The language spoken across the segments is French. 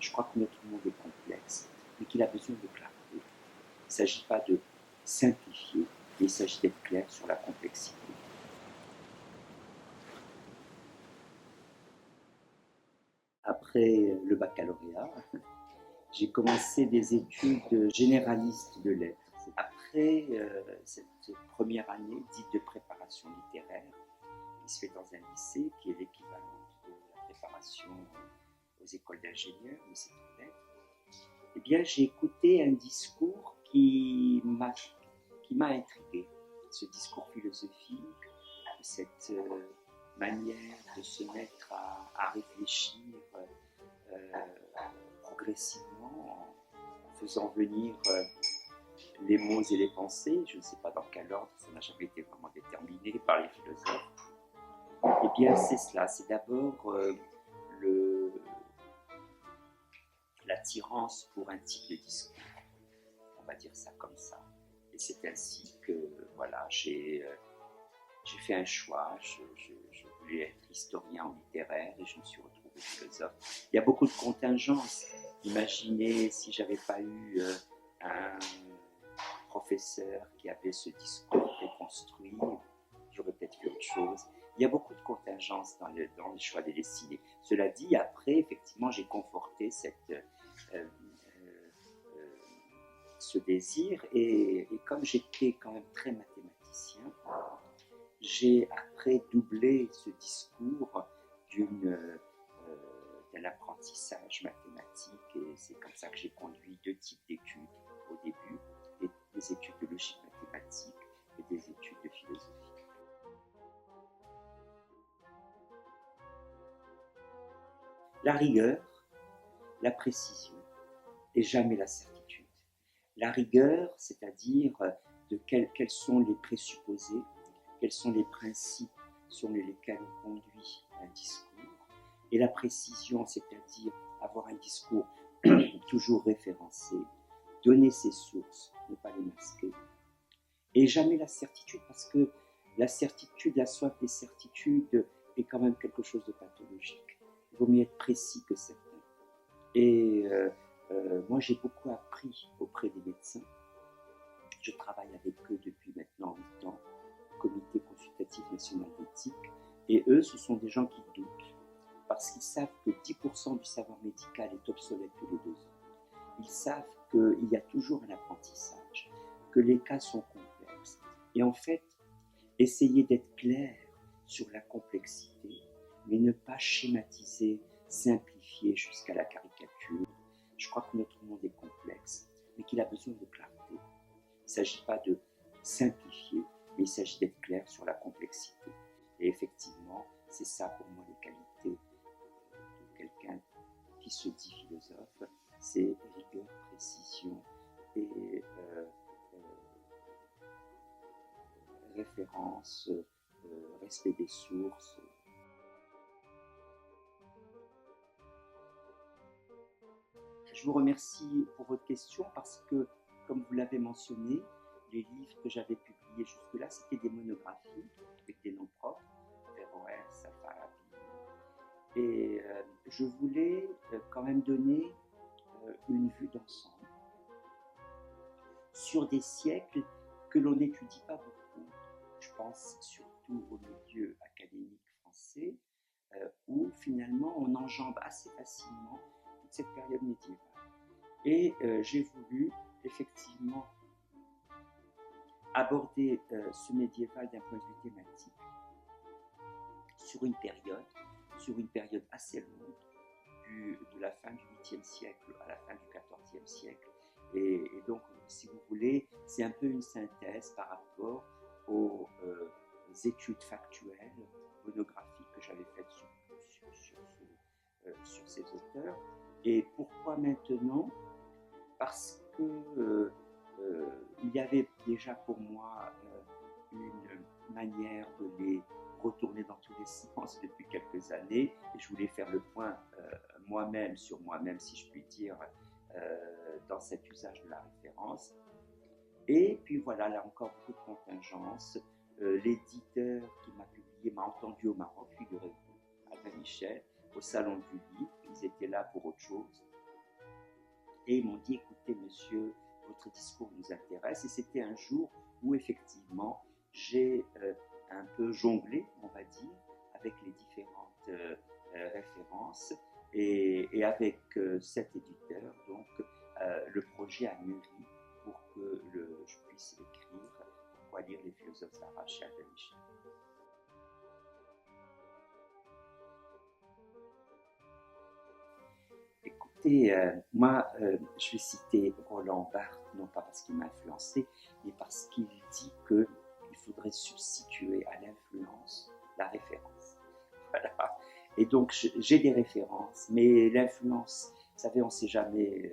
Je crois que notre monde est complexe, mais qu'il a besoin de clarté. Il ne s'agit pas de simplifier, mais il s'agit d'être clair sur la complexité. Après le baccalauréat, j'ai commencé des études généralistes de lettres. Après cette première année dite de préparation littéraire, qui se fait dans un lycée, qui est l'équivalent de la préparation aux écoles d'ingénieurs, mais c'est en lettres, eh bien, j'ai écouté un discours qui m'a intrigué. Ce discours philosophique, cette manière de se mettre à réfléchir progressivement en faisant venir les mots et les pensées. Je ne sais pas dans quel ordre, ça n'a jamais été vraiment déterminé par les philosophes. Eh bien, c'est cela. C'est d'abord l'attirance pour un type de discours. On va dire ça comme ça. Et c'est ainsi que voilà, j'ai fait un choix. Je voulais être historien en littéraire et je me suis retrouvé philosophe. Il y a beaucoup de contingences. Imaginez si j'avais pas eu un professeur qui avait ce discours déconstruit, j'aurais peut-être fait autre chose. Il y a beaucoup de contingences dans le choix des destinés. Cela dit, après, effectivement, j'ai conforté ce désir et comme j'étais quand même très mathématicien, j'ai après doublé ce discours d'un apprentissage mathématique et c'est comme ça que j'ai conduit deux types d'études au début, des études de logique mathématique et des études de philosophie. La rigueur, la précision et jamais la certitude. La rigueur, c'est-à-dire de quels sont les présupposés, quels sont les principes sur lesquels on conduit un discours, et la précision, c'est-à-dire avoir un discours toujours référencé, donner ses sources, ne pas les masquer, et jamais la certitude, parce que la certitude, la soif des certitudes est quand même quelque chose de pathologique. Il vaut mieux être précis que certain. Et moi, j'ai beaucoup appris auprès des médecins. Je travaille avec eux depuis maintenant 8 ans, au Comité consultatif national d'éthique, et eux, ce sont des gens qui doutent, parce qu'ils savent que 10% du savoir médical est obsolète tous les 2 ans. Ils savent qu'il y a toujours un apprentissage, que les cas sont complexes. Et en fait, essayer d'être clair sur la complexité, mais ne pas schématiser, simplifier jusqu'à la caricature. Je crois que notre monde est complexe, mais qu'il a besoin de clarté. Il ne s'agit pas de simplifier, mais il s'agit d'être clair sur la complexité. Et effectivement, c'est ça pour moi les qualités de quelqu'un qui se dit philosophe, c'est rigueur, précision et référence, respect des sources. Je vous remercie pour votre question parce que, comme vous l'avez mentionné, les livres que j'avais publiés jusque-là, c'était des monographies avec des noms propres, Averroès, Farabi. Et je voulais quand même donner une vue d'ensemble sur des siècles que l'on n'étudie pas beaucoup. Je pense surtout au milieu académique français, où finalement on enjambe assez facilement toute cette période médiévale. Et j'ai voulu effectivement aborder ce médiéval d'un point de vue thématique sur une période assez longue, de la fin du 8e siècle à la fin du 14e siècle. Et donc, si vous voulez, c'est un peu une synthèse par rapport aux études factuelles, monographiques que j'avais faites sur ces auteurs. Et pourquoi maintenant ? Parce que il y avait déjà pour moi une manière de les retourner dans tous les sens depuis quelques années et je voulais faire le point moi-même sur moi-même, si je puis dire, dans cet usage de la référence. Et puis voilà, là encore beaucoup de contingences. L'éditeur qui m'a publié m'a entendu au Maroc, figurez-vous, Albin Michel, au Salon du Livre. Ils étaient là pour autre chose. et ils m'ont dit, écoutez monsieur, votre discours nous intéresse. Et c'était un jour où effectivement j'ai un peu jonglé, on va dire, avec les différentes références et avec cet éditeur, donc le projet a mûri pour que je puisse écrire Pourquoi lire les philosophes arabes chez Albin Michel. Écoutez, moi, je vais citer Roland Barthes, non pas parce qu'il m'a influencé, mais parce qu'il dit qu'il faudrait substituer à l'influence la référence. Voilà. Et donc, j'ai des références, mais l'influence, vous savez, on ne sait jamais,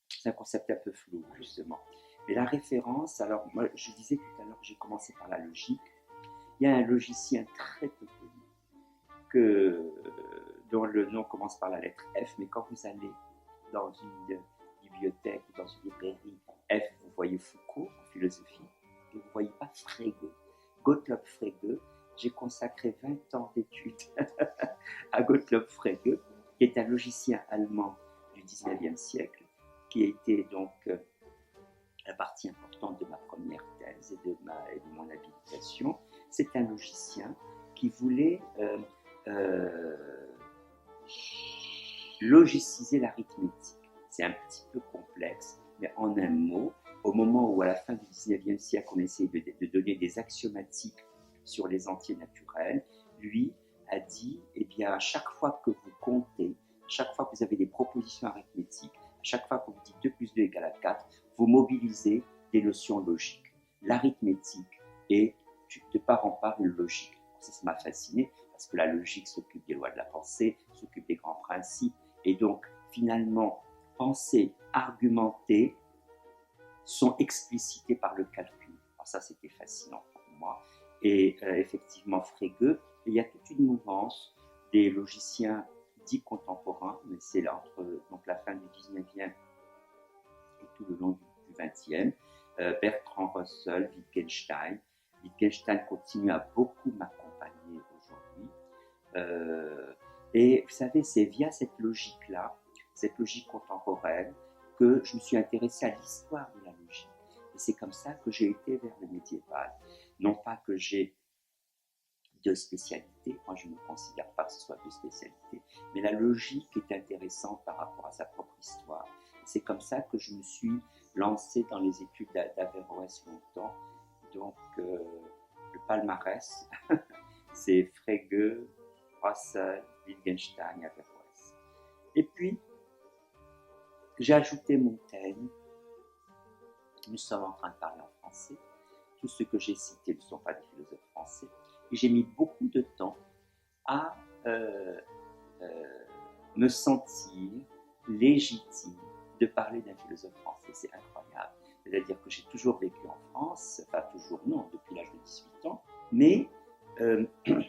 c'est un concept un peu flou, justement. Mais la référence, alors, moi, je disais tout à l'heure que j'ai commencé par la logique. Il y a un logicien très peu connu que dont le nom commence par la lettre F, mais quand vous allez dans une bibliothèque ou dans une librairie F, vous voyez Foucault en philosophie, et vous ne voyez pas Frege. Gottlob Frege, j'ai consacré 20 ans d'études à Gottlob Frege, qui est un logicien allemand du 19e siècle, qui a été donc la partie importante de ma première thèse et de mon habilitation. C'est un logicien qui voulait logiciser l'arithmétique. C'est un petit peu complexe, mais en un mot, au moment où à la fin du 19e siècle, on essayait de donner des axiomatiques sur les entiers naturels, lui a dit, eh bien, à chaque fois que vous comptez, à chaque fois que vous avez des propositions arithmétiques, à chaque fois que vous dites 2 plus 2 égale à 4, vous mobilisez des notions logiques. L'arithmétique est de part en part une logique. Ça m'a fasciné parce que la logique s'occupe des lois de la pensée, s'occupe des grands principes, et donc finalement, penser, argumenter sont explicités par le calcul. Alors ça, c'était fascinant pour moi. Et effectivement, Frege, il y a toute une mouvance des logiciens dits contemporains, mais c'est entre donc, la fin du 19e et tout le long du 20e. Bertrand Russell, Wittgenstein. Wittgenstein continue à beaucoup m'accompagner aujourd'hui. Et vous savez, c'est via cette logique-là, cette logique contemporaine, que je me suis intéressé à l'histoire de la logique. Et c'est comme ça que j'ai été vers le médiéval. Non pas que j'ai de spécialité, moi je ne considère pas que ce soit de spécialité, mais la logique est intéressante par rapport à sa propre histoire. C'est comme ça que je me suis lancé dans les études d'Averroès longtemps. Donc le palmarès, c'est Frege, Russell, Wittgenstein, Averroès. Et puis, j'ai ajouté Montaigne. Nous sommes en train de parler en français. Tous ceux que j'ai cités ne sont pas des philosophes français. Et j'ai mis beaucoup de temps à me sentir légitime de parler d'un philosophe français. C'est incroyable. C'est-à-dire que j'ai toujours vécu en France, enfin toujours non, depuis l'âge de 18 ans, mais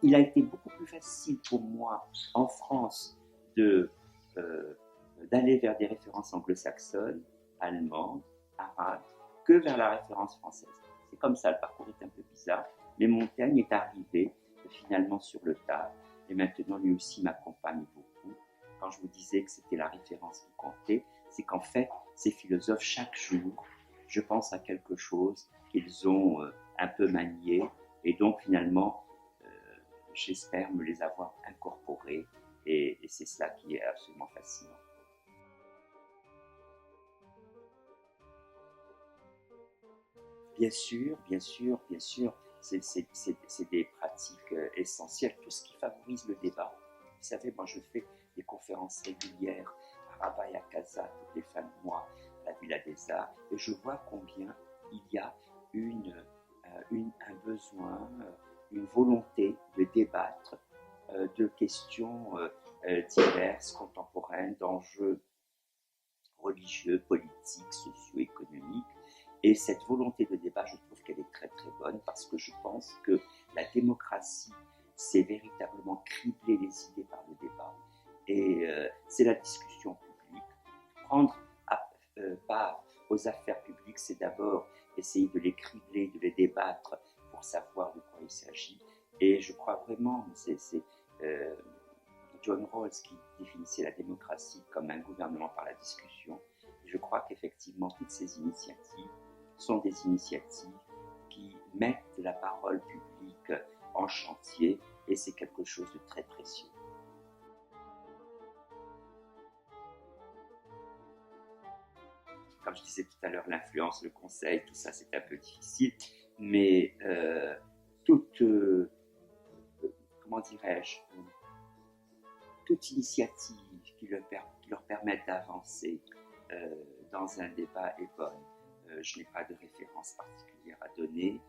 il a été beaucoup plus facile pour moi en France d'aller vers des références anglo-saxonnes, allemandes, arabes, que vers la référence française. C'est comme ça, le parcours est un peu bizarre, mais Montaigne est arrivé finalement sur le tard, et maintenant lui aussi m'accompagne beaucoup. Quand je vous disais que c'était la référence qui comptait, c'est qu'en fait, ces philosophes, chaque jour, je pense à quelque chose qu'ils ont un peu manié, et donc finalement, j'espère me les avoir incorporés, et c'est cela qui est absolument fascinant. Bien sûr, bien sûr, bien sûr, c'est des pratiques essentielles. Tout ce qui favorise le débat. Vous savez, moi je fais des conférences régulières à Rabat et à Casa, toutes les fins de mois, à la Villa des Arts, et je vois combien il y a un besoin, une volonté de débattre de questions diverses, contemporaines, d'enjeux religieux, politiques, socio-économiques. Et cette volonté de débat, je trouve qu'elle est très très bonne parce que je pense que la démocratie, c'est véritablement cribler les idées par le débat. Et c'est la discussion publique. Prendre part aux affaires publiques, c'est d'abord essayer de les cribler, de les débattre pour savoir de quoi il s'agit. Et je crois vraiment, John Rawls qui définissait la démocratie comme un gouvernement par la discussion. Et je crois qu'effectivement, toutes ces initiatives sont des initiatives qui mettent la parole publique en chantier, et c'est quelque chose de très précieux. Comme je disais tout à l'heure, l'influence, le conseil, tout ça, c'est un peu difficile, mais toute, comment dirais-je, toute initiative qui leur permette d'avancer dans un débat est bonne. Je n'ai pas de référence particulière à donner.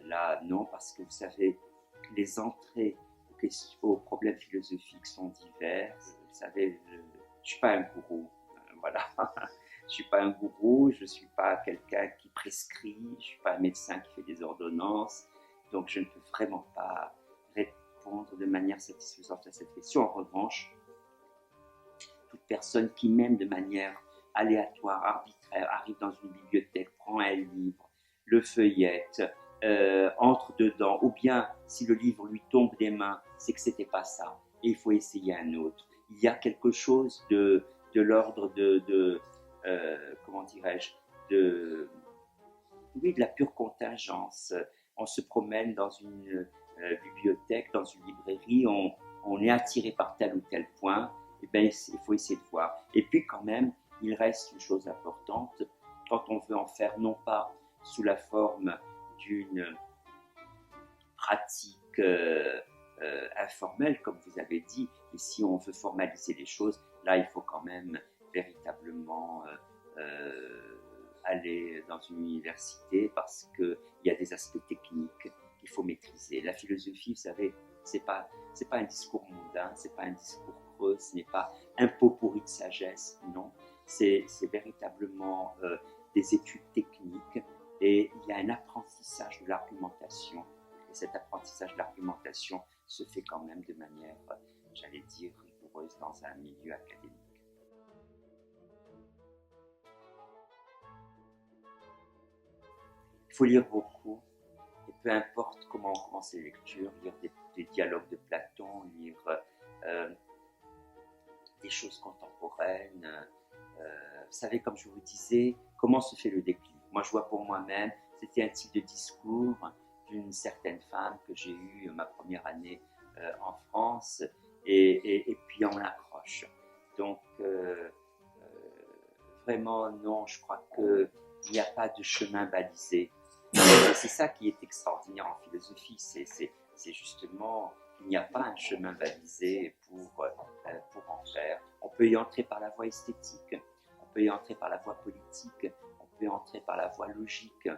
Là, non, parce que vous savez, les entrées aux problèmes philosophiques sont diverses. Vous savez, je ne suis pas un gourou, voilà. Je ne suis pas un gourou, je ne suis pas quelqu'un qui prescrit, je ne suis pas un médecin qui fait des ordonnances, donc je ne peux vraiment pas répondre de manière satisfaisante à cette question. En revanche, toute personne qui, même de manière aléatoire, arbitraire, arrive dans une bibliothèque, prend un livre, le feuillette, entre dedans, ou bien si le livre lui tombe des mains, c'est que c'était pas ça, et il faut essayer un autre. Il y a quelque chose de l'ordre comment dirais-je, de la pure contingence. On se promène dans une bibliothèque, dans une librairie, on est attiré par tel ou tel point, et bien il faut essayer de voir. Et puis quand même, il reste une chose importante, quand on veut en faire non pas sous la forme d'une pratique informelle, comme vous avez dit, et si on veut formaliser les choses, là il faut quand même véritablement aller dans une université parce qu'il y a des aspects techniques qu'il faut maîtriser. La philosophie, vous savez, c'est pas un discours mondain, c'est pas un discours creux, ce n'est pas un pot pourri de sagesse, non. C'est véritablement des études techniques, et il y a un apprentissage de l'argumentation. Et cet apprentissage de l'argumentation se fait quand même de manière, j'allais dire, rigoureuse dans un milieu académique. Il faut lire beaucoup, et peu importe comment on commence les lectures, lire des dialogues de Platon, lire des choses contemporaines. Vous savez, comme je vous disais, comment se fait le déclic? Moi, je vois pour moi-même, c'était un type de discours d'une certaine femme que j'ai eue ma première année en France, et puis on accroche. Donc, vraiment, non, je crois qu'il n'y a pas de chemin balisé. C'est ça qui est extraordinaire en philosophie, c'est justement qu'il n'y a pas un chemin balisé pour en faire. On peut y entrer par la voie esthétique, on peut y entrer par la voie politique, on peut y entrer par la voie logique.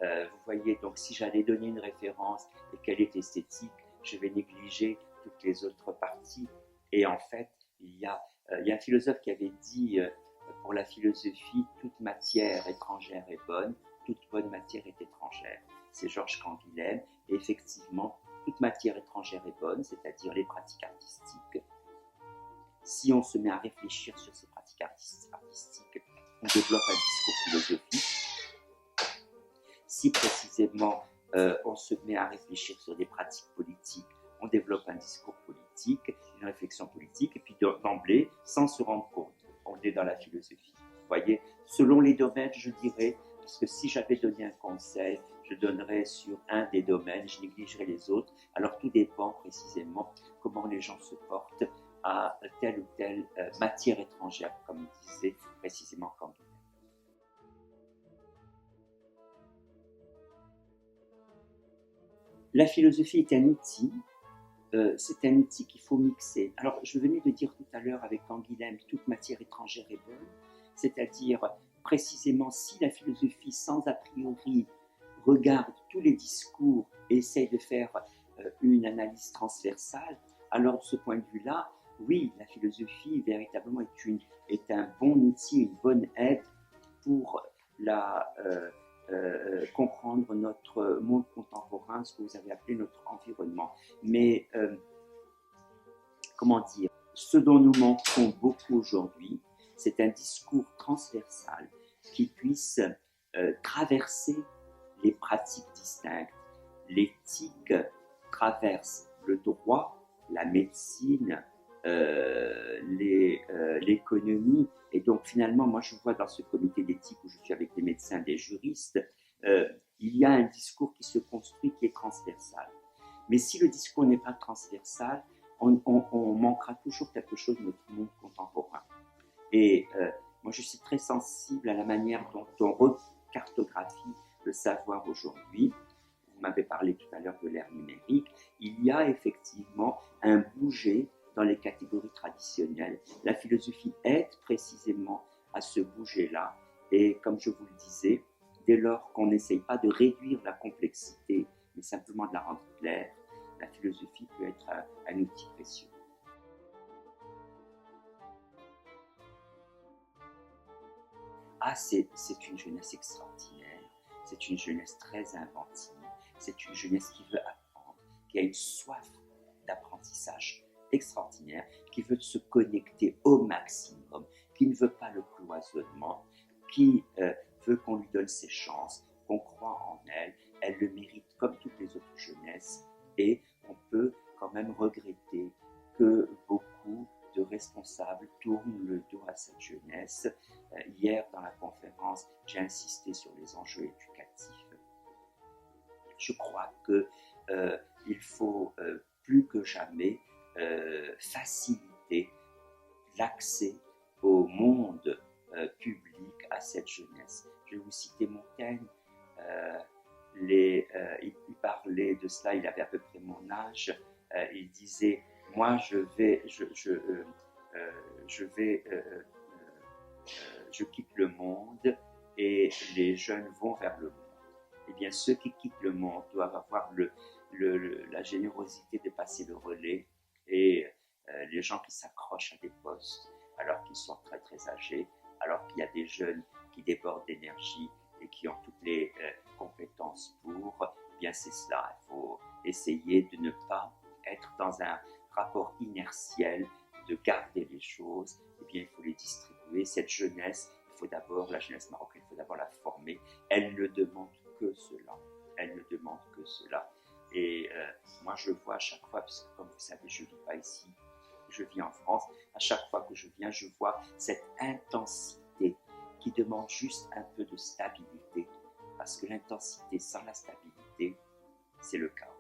Vous voyez, donc si j'allais donner une référence et qu'elle est esthétique, je vais négliger toutes les autres parties. Et en fait, il y a un philosophe qui avait dit pour la philosophie, toute matière étrangère est bonne, toute bonne matière est étrangère. C'est Georges Canguilhem, et effectivement, toute matière étrangère est bonne, c'est-à-dire les pratiques artistiques. Si on se met à réfléchir sur ces pratiques artistiques, on développe un discours philosophique. Si précisément on se met à réfléchir sur des pratiques politiques, on développe un discours politique, une réflexion politique, et puis d'emblée, sans se rendre compte, on est dans la philosophie. Vous voyez, selon les domaines, je dirais, parce que si j'avais donné un conseil, je donnerais sur un des domaines, je négligerais les autres. Alors tout dépend précisément comment les gens se portent à telle ou telle matière étrangère, comme disait précisément Canguilhem. La philosophie est un outil, c'est un outil qu'il faut mixer. Alors, je venais de dire tout à l'heure avec Canguilhem, toute matière étrangère est bonne, c'est-à-dire précisément si la philosophie, sans a priori, regarde tous les discours et essaye de faire une analyse transversale, alors de ce point de vue-là, oui, la philosophie véritablement est un bon outil, une bonne aide pour comprendre notre monde contemporain, ce que vous avez appelé notre environnement. Mais, comment dire, ce dont nous manquons beaucoup aujourd'hui, c'est un discours transversal qui puisse traverser les pratiques distinctes. L'éthique traverse le droit, la médecine, l'économie. Et donc finalement, moi je vois dans ce comité d'éthique où je suis avec des médecins, des juristes, il y a un discours qui se construit qui est transversal. Mais si le discours n'est pas transversal, on manquera toujours quelque chose de notre monde contemporain. Et moi je suis très sensible à la manière dont on recartographie le savoir aujourd'hui. Vous m'avez parlé tout à l'heure de l'ère numérique. Il y a effectivement un bouger dans les catégories traditionnelles. La philosophie aide précisément à ce bouger-là. Et comme je vous le disais, dès lors qu'on n'essaye pas de réduire la complexité, mais simplement de la rendre claire, la philosophie peut être un outil précieux. Ah, c'est une jeunesse extraordinaire, c'est une jeunesse très inventive, c'est une jeunesse qui veut apprendre, qui a une soif d'apprentissage extraordinaire, qui veut se connecter au maximum, qui ne veut pas le cloisonnement, qui veut qu'on lui donne ses chances, qu'on croit en elle, elle le mérite comme toutes les autres jeunesses, et on peut quand même regretter que beaucoup de responsables tournent le dos à cette jeunesse. Hier, dans la conférence, j'ai insisté sur les enjeux éducatifs. Je crois qu'il faut plus que jamais faciliter l'accès au monde public à cette jeunesse. Je vais vous citer Montaigne. Il parlait de cela, il avait à peu près mon âge. Il disait, moi je quitte le monde et les jeunes vont vers le monde. Eh bien, ceux qui quittent le monde doivent avoir la générosité de passer le relais, et les gens qui s'accrochent à des postes alors qu'ils sont très très âgés, alors qu'il y a des jeunes qui débordent d'énergie et qui ont toutes les compétences pour, eh bien c'est cela. Il faut essayer de ne pas être dans un rapport inertiel, de garder les choses. Eh bien, il faut les distribuer. Cette jeunesse, la jeunesse marocaine, il faut d'abord la former. Elle ne demande que cela. Elle ne demande que cela. Et moi, je vois à chaque fois, parce que comme vous savez, je ne vis pas ici, je vis en France, à chaque fois que je viens, je vois cette intensité qui demande juste un peu de stabilité, parce que l'intensité sans la stabilité, c'est le chaos.